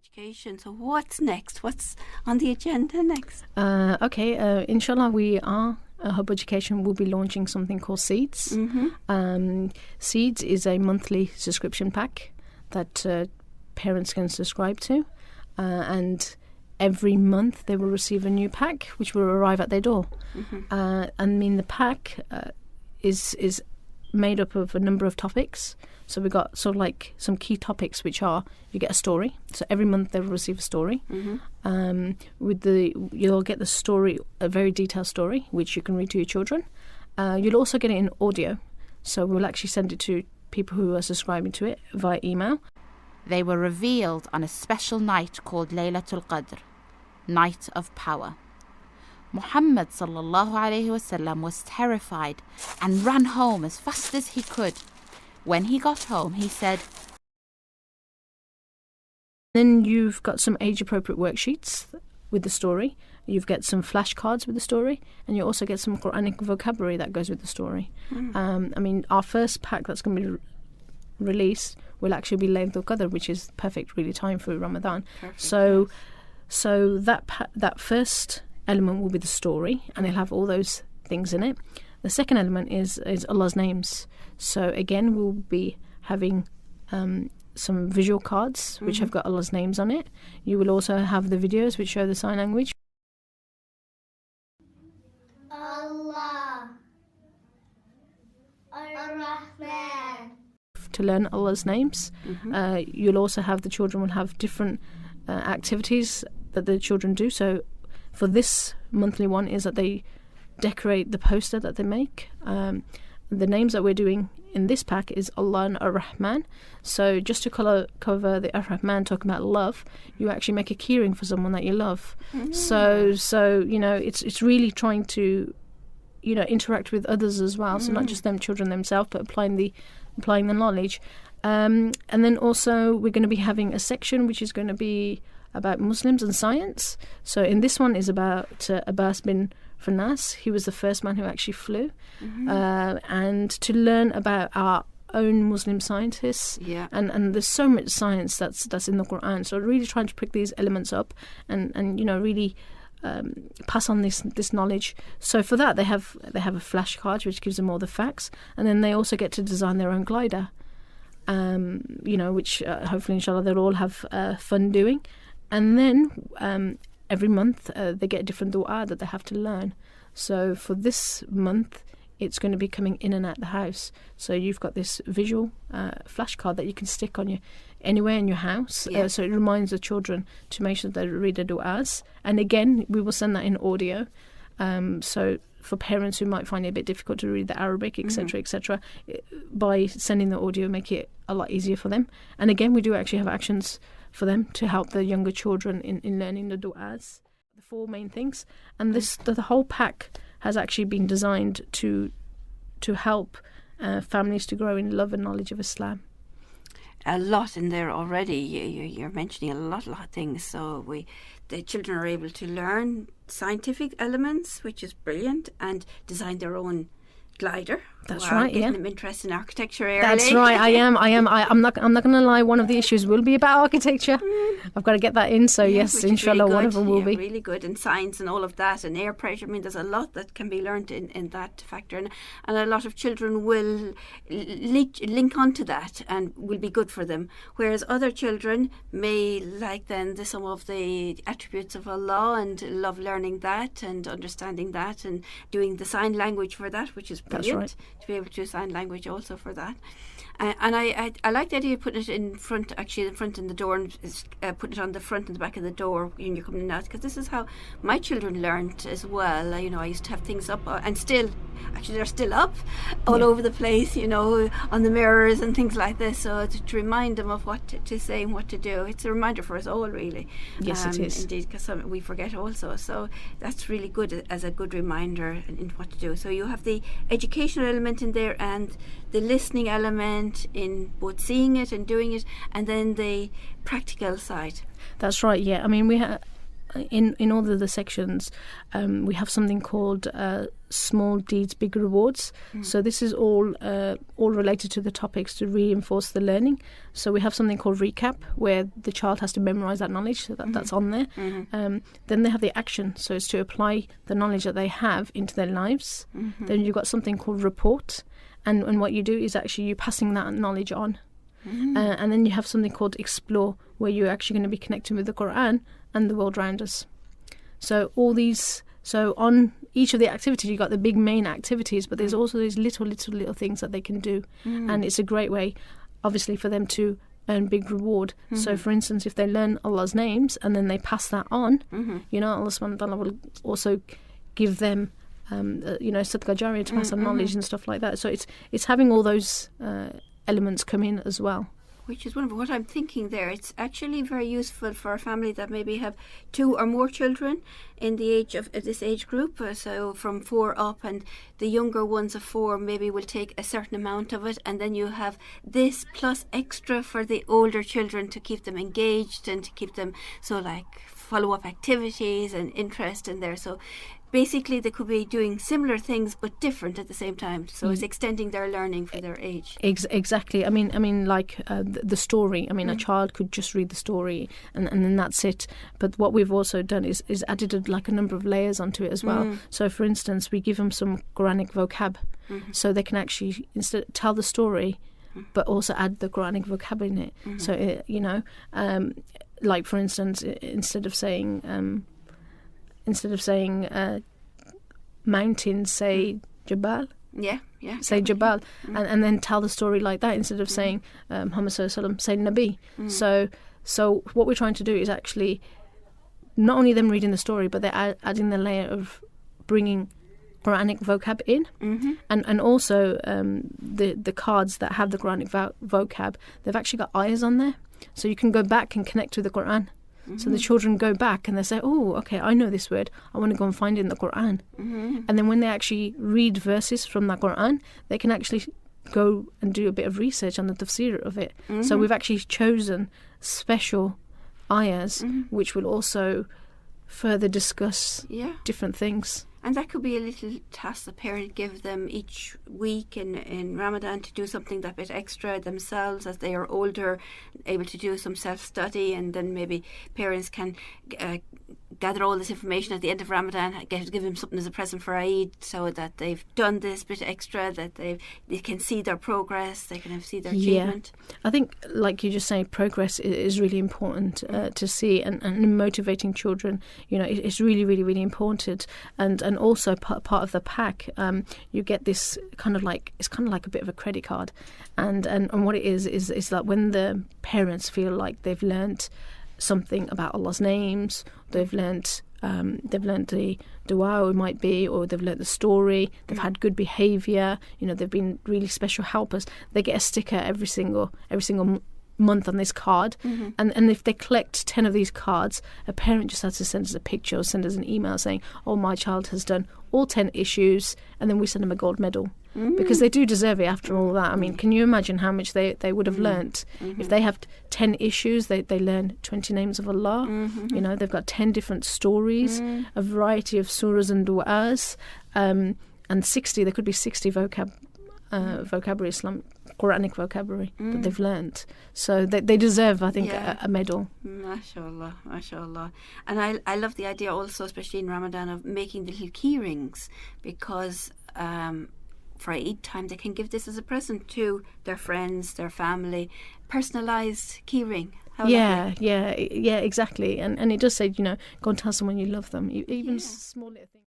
Education. So what's next? What's on the agenda next? Inshallah, we are Hubb Education will be launching something called Seeds. Seeds is a monthly subscription pack that parents can subscribe to, and every month they will receive a new pack which will arrive at their door. The pack is made up of a number of topics. So we've got sort of like some key topics, which are you get a story. So every month they will receive a story. You'll get the story, a very detailed story, which you can read to your children. You'll also get it in audio. So we'll actually send it to people who are subscribing to it via email. They were revealed on a special night called Laylatul Qadr, Night of Power. Muhammad sallallahu alayhi wasallam was terrified and ran home as fast as he could. When he got home, he said, Then you've got some age-appropriate worksheets with the story. You've got some flashcards with the story, and you also get some Quranic vocabulary that goes with the story. Our first pack that's going to be released will actually be Laylatul Qadr, which is perfect, really, time for Ramadan. Perfect, so that first element will be the story, and it'll have all those things in it. The second element is Allah's names. So again, we'll be having some visual cards which have got Allah's names on it. You will also have the videos which show the sign language. Allah Ar-Rahman. To learn Allah's names. You'll also have the children will have different activities that the children do. So for this monthly one is that they decorate the poster that they make. The names that we're doing in this pack is Allah and Ar-Rahman. So just to cover the Ar-Rahman, talking about love, you actually make a keyring for someone that you love. So it's really trying to interact with others as well. So not just them children themselves, but applying the knowledge. And then also we're going to be having a section which is going to be about Muslims and science. So in this one is about Abbas bin Farnas. He was the first man who actually flew. And to learn about our own Muslim scientists. And there's so much science that's in the Quran. So really trying to pick these elements up and really pass on this knowledge. So for that they have a flashcard which gives them all the facts, and then they also get to design their own glider, which hopefully inshallah they'll all have fun doing. And then every month they get a different dua that they have to learn. So for this month it's going to be coming in and out the house. So you've got this visual flashcard that you can stick on anywhere in your house. So it reminds the children to make sure they read the du'as. And again, we will send that in audio. So for parents who might find it a bit difficult to read the Arabic, etc., by sending the audio, make it a lot easier for them. And again, we do actually have actions for them to help the younger children in learning the du'as. The four main things. And the whole pack has actually been designed to help families to grow in love and knowledge of Islam. A lot in there already. You're mentioning a lot of things. So the children are able to learn scientific elements, which is brilliant, and design their own glider. That's right. Getting them interested in architecture early. That's right. I am. I'm not going to lie. One of the issues will be about architecture. I've got to get that in. So yes, inshallah, really one of them will be really good in science and all of that, and air pressure. There's a lot that can be learned in that factor, and a lot of children will link onto that and will be good for them. Whereas other children may like then some of the attributes of Allah and love learning that and understanding that and doing the sign language for that, which is brilliant. That's right. To be able to do sign language also for that. And I like the idea of putting it in front, actually in front in the door, and put it on the front and the back of the door when you're coming in and out, because this is how my children learned as well. I used to have things up, and still, actually they're still up all over the place, on the mirrors and things like this, so to remind them of what to say and what to do. It's a reminder for us all, really. Yes, it is. Indeed, because we forget also. So that's really good as a good reminder in what to do. So you have the educational element in there and the listening element in both seeing it and doing it, and then the practical side. That's right. Yeah, we in all of the sections, we have something called Small Deeds, Big Rewards. So this is all related to the topics to reinforce the learning. So we have something called Recap, where the child has to memorise that knowledge, so that's on there. Then they have the action, so it's to apply the knowledge that they have into their lives. Then you've got something called Report, and what you do is actually you passing that knowledge on. And then you have something called Explore, where you're actually going to be connecting with the Quran and the world around us. So on each of the activities, you've got the big main activities, but there's also these little things that they can do. And it's a great way, obviously, for them to earn big reward. So, for instance, if they learn Allah's names and then they pass that on, Allah subhanahu wa ta'ala will also give them sadaqah jariyah to pass on knowledge and stuff like that. So it's having all those elements come in as well. Which is wonderful. What I'm thinking there, it's actually very useful for a family that maybe have 2 or more children in the age of this age group, so from 4 up, and the younger ones of 4 maybe will take a certain amount of it, and then you have this plus extra for the older children to keep them engaged and to keep them, so like follow-up activities and interest in there. So basically they could be doing similar things but different at the same time, so it's extending their learning for their age. Exactly. I mean like the story, a child could just read the story and then that's it, but what we've also done is added like a number of layers onto it as well. So for instance, we give them some Quranic vocab, so they can actually instead tell the story but also add the Quranic vocab in it. So like for instance, instead of saying mountains, say Jabal. Yeah. Say Jabal, and then tell the story like that instead of saying Muhammad sallallahu alaihi wasallam, say Nabi. So what we're trying to do is actually not only them reading the story, but they're adding the layer of bringing Quranic vocab in, and also the cards that have the Quranic vocab, they've actually got ayahs on there, so you can go back and connect with the Quran. So the children go back and they say, oh, okay, I know this word, I want to go and find it in the Quran. And then when they actually read verses from the Quran, they can actually go and do a bit of research on the tafsir of it. So we've actually chosen special ayahs which will also further discuss different things. And that could be a little task the parent give them each week in Ramadan to do something that bit extra themselves as they are older, able to do some self-study, and then maybe parents can gather all this information at the end of Ramadan, give them something as a present for Eid, so that they've done this bit extra, that they can see their progress, they can see their achievement. I think, like you just say, progress is really important to see, and motivating children, it's really, really, really important. And also part of the pack, you get this kind of like a bit of a credit card, and what it is that when the parents feel like they've learnt something about Allah's names, they've learnt the dua, it might be, or they've learnt the story, they've had good behaviour, they've been really special helpers, they get a sticker every single month on this card, and if they collect 10 of these cards, a parent just has to send us a picture or send us an email saying, oh, my child has done all 10 issues, and then we send them a gold medal. Because they do deserve it after all that. Can you imagine how much they would have learnt? If they have 10 issues, they learn 20 names of Allah. They've got 10 different stories, a variety of surahs and du'as, and 60, there could be 60 vocabulary, Quranic vocabulary that they've learnt. So they deserve, I think, a medal. MashaAllah. And I love the idea also, especially in Ramadan, of making little key rings, because for Eid time they can give this as a present to their friends, their family, personalised key ring. Yeah, exactly. And it does say, go and tell someone you love them, even small little things.